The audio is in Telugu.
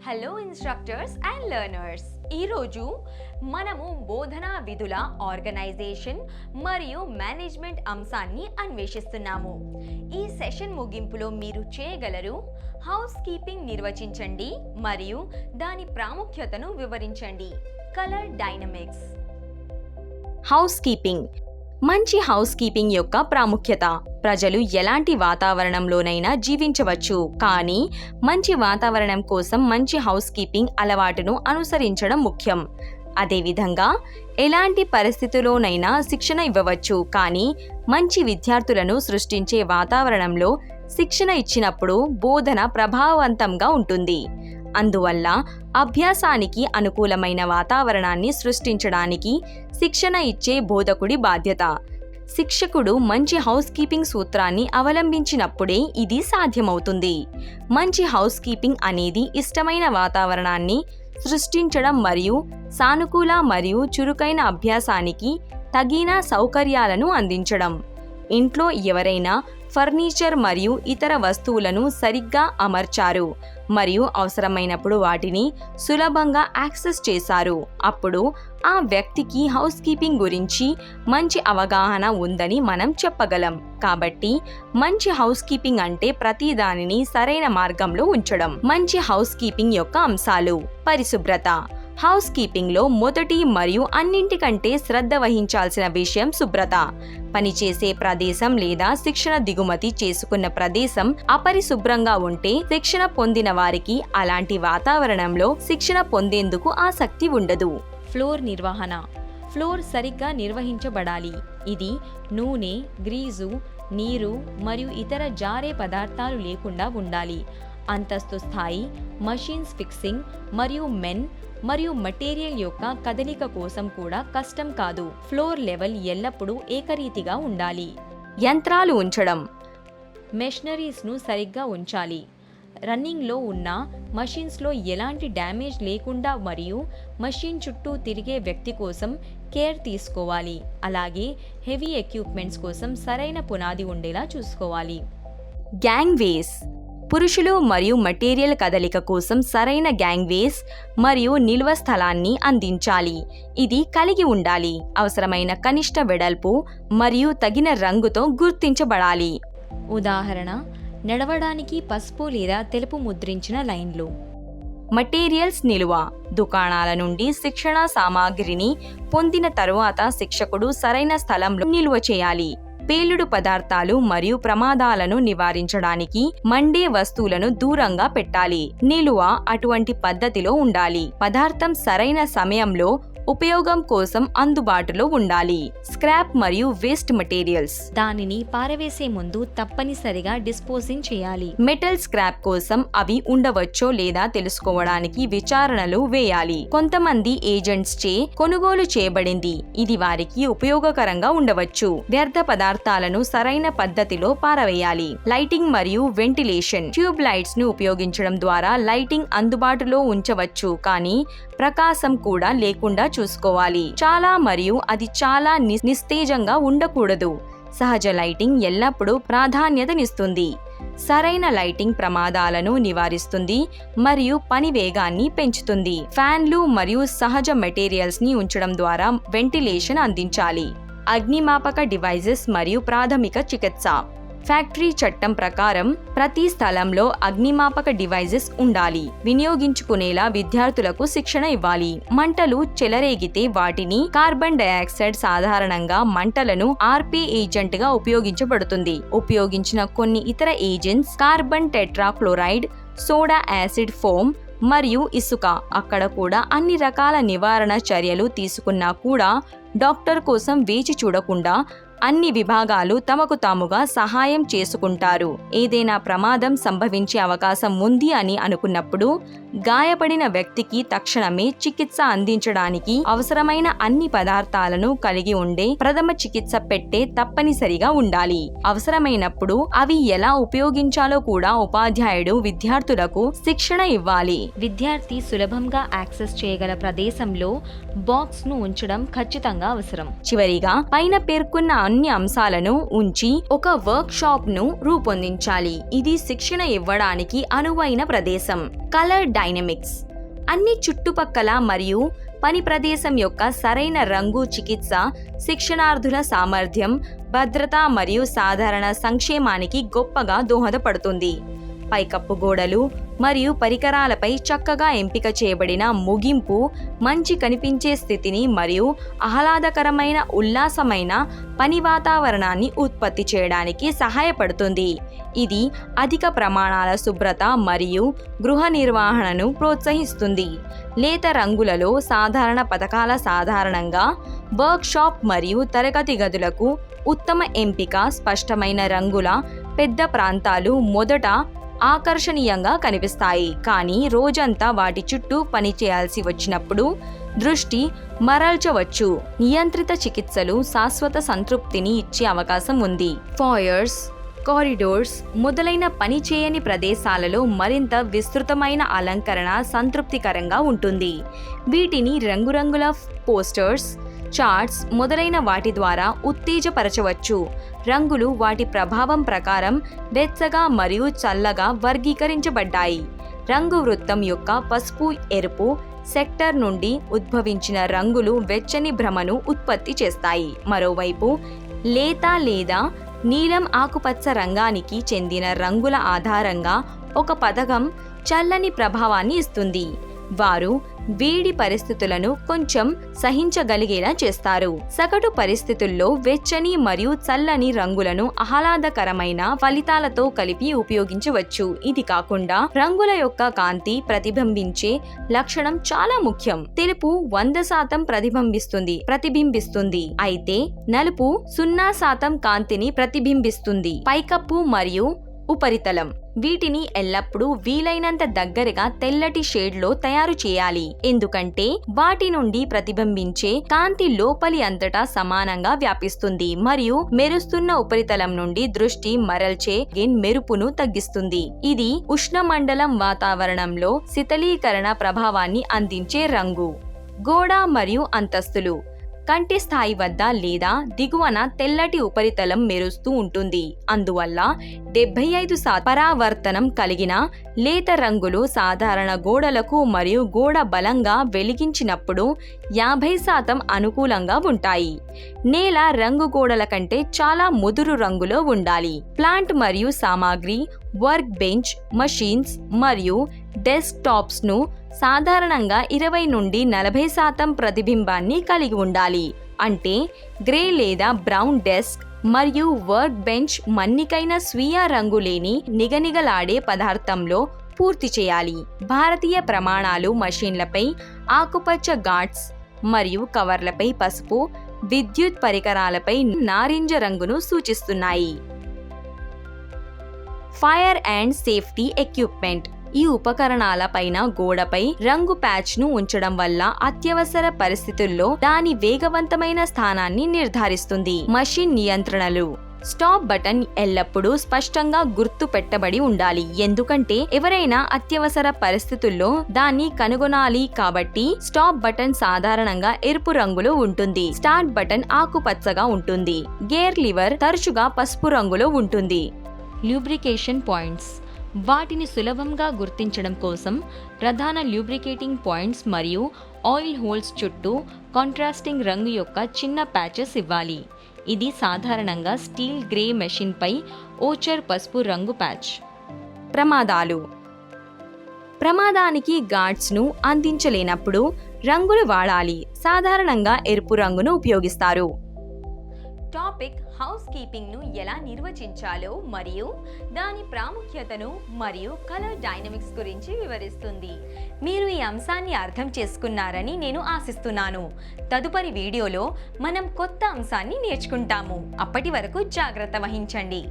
హలో ఇన్స్ట్రక్టర్స్ అండ్ లెర్నర్స్, ఈరోజు మనము బోధనా విధుల ఆర్గనైజేషన్ మరియు మేనేజ్మెంట్ అంశాన్ని అన్వేషిస్తున్నాము. ఈ సెషన్ ముగింపులో మీరు చేయగలరు: హౌస్ కీపింగ్ నిర్వచించండి మరియు దాని ప్రాముఖ్యతను వివరించండి. Colour dynamics. House keeping. మంచి హౌస్ కీపింగ్ యొక్క ప్రాముఖ్యత. ప్రజలు ఎలాంటి వాతావరణంలోనైనా జీవించవచ్చు, కానీ మంచి వాతావరణం కోసం మంచి హౌస్ కీపింగ్ అలవాటును అనుసరించడం ముఖ్యం. అదేవిధంగా ఎలాంటి పరిస్థితుల్లోనైనా శిక్షణ ఇవ్వవచ్చు, కానీ మంచి విద్యార్థులను సృష్టించే వాతావరణంలో శిక్షణ ఇచ్చినప్పుడు బోధన ప్రభావవంతంగా ఉంటుంది. అందువల్ల అభ్యాసానికి అనుకూలమైన వాతావరణాన్ని సృష్టించడానికి శిక్షణ ఇచ్చే బోధకుడి బాధ్యత. శిక్షకుడు మంచి హౌస్ కీపింగ్ సూత్రాన్ని అవలంబించినప్పుడే ఇది సాధ్యమవుతుంది. మంచి హౌస్ కీపింగ్ అనేది ఇష్టమైన వాతావరణాన్ని సృష్టించడం మరియు సానుకూల మరియు చురుకైన అభ్యాసానికి తగిన సౌకర్యాలను అందించడం. ఇంట్లో ఎవరైనా ఫర్నిచర్ మరియు ఇతర వస్తువులను సరిగ్గా అమర్చారు మరియు అవసరమైనప్పుడు వాటిని సులభంగా యాక్సెస్ చేశారు, అప్పుడు ఆ వ్యక్తికి హౌస్ కీపింగ్ గురించి మంచి అవగాహన ఉందని మనం చెప్పగలం. కాబట్టి మంచి హౌస్ కీపింగ్ అంటే ప్రతిదానిని సరైన మార్గంలో ఉంచడం. మంచి హౌస్ కీపింగ్ యొక్క అంశాలు: పరిశుభ్రత. హౌస్ కీపింగ్లో మొదటి మరియు అన్నింటికంటే శ్రద్ధ వహించాల్సిన విషయం శుభ్రత. పనిచేసే ప్రదేశం లేదా శిక్షణ దిగుమతి చేసుకున్న ప్రదేశం అపరిశుభ్రంగా ఉంటే శిక్షణ పొందిన వారికి అలాంటి వాతావరణంలో శిక్షణ పొందేందుకు ఆసక్తి ఉండదు. ఫ్లోర్ నిర్వహణ. ఫ్లోర్ సరిగ్గా నిర్వహించబడాలి. ఇది నూనె, గ్రీజు, నీరు మరియు ఇతర జారే పదార్థాలు లేకుండా ఉండాలి. అంతస్తు స్థాయి, మషీన్స్ ఫిక్సింగ్ మరియు మరియు మెటీరియల్ యొక్క కదలిక కోసం కూడా కష్టం కాదు. ఫ్లోర్ లెవెల్ ఎల్లప్పుడూ ఏకరీతిగా ఉండాలి. యంత్రాలు ఉంచడం. మెషినరీస్ను సరిగ్గా ఉంచాలి. రన్నింగ్లో ఉన్న మషీన్స్లో ఎలాంటి డ్యామేజ్ లేకుండా మరియు మషీన్ చుట్టూ తిరిగే వ్యక్తి కోసం కేర్ తీసుకోవాలి. అలాగే హెవీ ఎక్విప్మెంట్స్ కోసం సరైన పునాది ఉండేలా చూసుకోవాలి. గ్యాంగ్వేస్. పురుషులు మరియు మెటీరియల్ కదలిక కోసం సరైన గ్యాంగ్వేస్ మరియు నిల్వ స్థలాన్ని అందించాలి. ఇది కలిగి ఉండాలి. అవసరమైన కనిష్ట వెడల్పు మరియు తగిన రంగుతో గుర్తించబడాలి. ఉదాహరణ: నడవడానికి పసుపు లేదా తెలుపు ముద్రించిన లైన్లు. మెటీరియల్స్ నిల్వ. దుకాణాల నుండి శిక్షణ సామాగ్రిని పొందిన తరువాత శిక్షకుడు సరైన స్థలంలో నిల్వ చేయాలి. పేలుడు పదార్థాలు మరియు ప్రమాదాలను నివారించడానికి మండే వస్తువులను దూరంగా పెట్టాలి. నిలువ అటువంటి పద్ధతిలో ఉండాలి. పదార్థం సరైన సమయంలో ఉపయోగం కోసం అందుబాటులో ఉండాలి. స్క్రాప్ మరియు వేస్ట్ మెటీరియల్స్. దానిని పారవేసే ముందు తప్పనిసరిగా డిస్పోజింగ్ చేయాలి. మెటల్ స్క్రాప్ కోసం అవి ఉండవచ్చో లేదా తెలుసుకోవడానికి విచారణలు వేయాలి. కొంతమంది ఏజెంట్స్ చే కొనుగోలు చేయబడింది. ఇది వారికి ఉపయోగకరంగా ఉండవచ్చు. వ్యర్థ పదార్థాలను సరైన పద్ధతిలో పారవేయాలి. లైటింగ్ మరియు వెంటిలేషన్. ట్యూబ్ లైట్స్ ను ఉపయోగించడం ద్వారా లైటింగ్ అందుబాటులో ఉంచవచ్చు, కానీ ప్రకాశం కూడా లేకుండా చూసుకోవాలి. అది చాలా నిస్తేజంగా ఉండకూడదు. సహజ లైటింగ్ ఎల్లప్పుడూ ప్రాధాన్యతనిస్తుంది. సరైన లైటింగ్ ప్రమాదాలను నివారిస్తుంది మరియు పని వేగాన్ని పెంచుతుంది. ఫ్యాన్లు మరియు సహజ మెటీరియల్స్ ని ఉంచడం ద్వారా వెంటిలేషన్ అందించాలి. అగ్నిమాపక డివైజెస్ మరియు ప్రాథమిక చికిత్స. ఫ్యాక్టరీ చట్టం ప్రకారం ప్రతి స్థలంలో అగ్నిమాపక డివైజెస్ ఉండాలి. వినియోగించుకునేలా విద్యార్థులకు శిక్షణ ఇవ్వాలి. మంటలు చెలరేగితే వాటిని కార్బన్ డయాక్సైడ్ సాధారణంగా మంటలను ఆర్పే ఏజెంట్ గా ఉపయోగించబడుతుంది. ఉపయోగించిన కొన్ని ఇతర agents carbon tetrachloride, soda acid foam మరియు ఇసుక. అక్కడ కూడా అన్ని రకాల నివారణ చర్యలు తీసుకున్నా కూడా డాక్టర్ కోసం వేచి చూడకుండా అన్ని విభాగాలు తమకు తాముగా సహాయం చేసుకుంటారు. ఏదైనా ప్రమాదం సంభవించే అవకాశం ఉంది అని అనుకున్నప్పుడు గాయపడిన వ్యక్తికి తక్షణమే చికిత్స అందించడానికి అవసరమైన అన్ని పదార్థాలను కలిగి ఉండే ప్రథమ చికిత్స పెట్టె తప్పనిసరిగా ఉండాలి. అవసరమైనప్పుడు అవి ఎలా ఉపయోగించాలో కూడా ఉపాధ్యాయుడు విద్యార్థులకు శిక్షణ ఇవ్వాలి. విద్యార్థి సులభంగా యాక్సెస్ చేయగల ప్రదేశంలో బాక్స్ను ఉంచడం ఖచ్చితంగా అవసరం. చివరిగా పైన పేర్కొన్న అన్ని అంశాలను ఉంచి ఒక వర్క్ షాప్ను రూపొందించాలి. ఇది శిక్షణ ఇవ్వడానికి అనువైన ప్రదేశం. కలర్ డైనమిక్స్ అన్ని చుట్టుపక్కల మరియు పని ప్రదేశం యొక్క సరైన రంగు చికిత్స శిక్షణార్థుల సామర్థ్యం, భద్రత మరియు సాధారణ సంక్షేమానికి గొప్పగా దోహదపడుతుంది. పైకప్పు గోడలు మరియు పరికరాలపై చక్కగా ఎంపిక చేయబడిన ముగింపు మంచి కనిపించే స్థితిని మరియు ఆహ్లాదకరమైన ఉల్లాసమైన పని వాతావరణాన్ని ఉత్పత్తి చేయడానికి సహాయపడుతుంది. ఇది అధిక ప్రమాణాల శుభ్రత మరియు గృహ నిర్వహణను ప్రోత్సహిస్తుంది. లేత రంగులలో సాధారణ పథకాల సాధారణంగా వర్క్షాప్ మరియు తరగతి గదులకు ఉత్తమ ఎంపిక. స్పష్టమైన రంగుల పెద్ద ప్రాంతాలు మొదట ఆకర్షణీయంగా కనిపిస్తాయి, కానీ రోజంతా వాటి చుట్టూ పనిచేయాల్సి వచ్చినప్పుడు దృష్టి మరల్చవచ్చు. నియంత్రిత చికిత్సలు శాశ్వత సంతృప్తిని ఇచ్చే అవకాశం ఉంది. ఫాయర్స్, కారిడోర్స్ మొదలైన పని చేయని ప్రదేశాలలో మరింత విస్తృతమైన అలంకరణ సంతృప్తికరంగా ఉంటుంది. వీటిని రంగురంగుల పోస్టర్స్, చార్ట్స్ మొదలైన వాటి ద్వారా ఉత్తేజపరచవచ్చు. రంగులు వాటి ప్రభావం ప్రకారం వెచ్చగా మరియు చల్లగా వర్గీకరించబడ్డాయి. రంగు వృత్తం యొక్క పసుపు ఎరుపు సెక్టర్ నుండి ఉద్భవించిన రంగులు వెచ్చని భ్రమను ఉత్పత్తి చేస్తాయి. మరోవైపు లేత లేదా నీలం ఆకుపచ్చ రంగానికి చెందిన రంగుల ఆధారంగా ఒక పథకం చల్లని ప్రభావాన్ని ఇస్తుంది. వారు వేడి పరిస్థితులను కొంచెం సహించగలిగేలా చేస్తారు. సగటు పరిస్థితుల్లో వెచ్చని మరియు చల్లని రంగులను ఆహ్లాదకరమైన ఫలితాలతో కలిపి ఉపయోగించవచ్చు. ఇది కాకుండా రంగుల యొక్క కాంతి ప్రతిబింబించే లక్షణం చాలా ముఖ్యం. తెలుపు 100% ప్రతిబింబిస్తుంది, అయితే నలుపు 0% కాంతిని ప్రతిబింబిస్తుంది. పైకప్పు మరియు ఉపరితలం వీటిని ఎల్లప్పుడూ వీలైనంత దగ్గరగా తెల్లటి షేడ్లో తయారు చేయాలి, ఎందుకంటే వాటి నుండి ప్రతిబింబించే కాంతి లోపలి అంతటా సమానంగా వ్యాపిస్తుంది మరియు మెరుస్తున్న ఉపరితలం నుండి దృష్టి మరల్చే మెరుపును తగ్గిస్తుంది. ఇది ఉష్ణమండలం వాతావరణంలో శీతలీకరణ ప్రభావాన్ని అందించే రంగు. గోడ మరియు అంతస్తులు కంటి స్థాయి వద్ద లేదా దిగువన తెల్లటి ఉపరితలం మెరుస్తూ ఉంటుంది. అందువల్ల 75% పరావర్తనం కలిగిన లేత రంగులు సాధారణ గోడలకు మరియు గోడ బలంగా వెలిగించినప్పుడు 50% అనుకూలంగా ఉంటాయి. నేల రంగు గోడల కంటే చాలా ముదురు రంగులో ఉండాలి. ప్లాంట్ మరియు సామాగ్రి, వర్క్ బెంచ్, మషీన్స్ మరియు డెస్క్ టాప్స్ ను సాధారణంగా 20 నుండి 40% ప్రతిబింబాన్ని కలిగి ఉండాలి. అంటే గ్రే లేదా బ్రౌన్ డెస్క్ మరియు వర్క్ బెంచ్ మన్నికైన స్వీయ రంగు లేని నిగనిగలాడే పదార్థంలో పూర్తి చేయాలి. భారతీయ ప్రమాణాలు మషీన్లపై ఆకుపచ్చ గార్డ్స్ మరియు కవర్లపై పసుపు, విద్యుత్ పరికరాలపై నారింజ రంగును సూచిస్తున్నాయి. ఫైర్ అండ్ సేఫ్టీ ఎక్విప్మెంట్ ఈ ఉపకరణాల పైన గోడపై రంగు ప్యాచ్ ను ఉంచడం వల్ల అత్యవసర పరిస్థితుల్లో దాని వేగవంతమైన స్థానాన్ని నిర్ధారిస్తుంది. మషిన్ నియంత్రణలు స్టాప్ బటన్ ఎల్లప్పుడూ స్పష్టంగా గుర్తు పెట్టబడి ఉండాలి, ఎందుకంటే ఎవరైనా అత్యవసర పరిస్థితుల్లో దాన్ని కనుగొనాలి. కాబట్టి స్టాప్ బటన్ సాధారణంగా ఎరుపు రంగులో ఉంటుంది. స్టార్ట్ బటన్ ఆకుపచ్చగా ఉంటుంది. గేర్ లివర్ తరచుగా పసుపు రంగులో ఉంటుంది. ల్యూబ్రికేషన్ పాయింట్స్ వాటిని సులభంగా గుర్తించడం కోసం ప్రధాన ల్యూబ్రికేటింగ్ పాయింట్స్ మరియు ఆయిల్ హోల్స్ చుట్టూ కాంట్రాస్టింగ్ రంగు యొక్క చిన్న ప్యాచెస్ ఇవ్వాలి. ఇది సాధారణంగా స్టీల్ గ్రే మెషిన్పై ఓచర్ పసుపు రంగు ప్యాచ్. ప్రమాదానికి గార్డ్స్ను అందించలేనప్పుడు రంగులు వాడాలి. సాధారణంగా ఎరుపు రంగును ఉపయోగిస్తారు. టాపిక్ హౌస్ కీపింగ్ను ఎలా నిర్వచించాలో మరియు దాని ప్రాముఖ్యతను మరియు కలర్ డైనమిక్స్ గురించి వివరిస్తుంది. మీరు ఈ అంశాన్ని అర్థం చేసుకున్నారని నేను ఆశిస్తున్నాను. తదుపరి వీడియోలో మనం కొత్త అంశాన్ని నేర్చుకుంటాము. అప్పటి వరకు జాగ్రత్త వహించండి.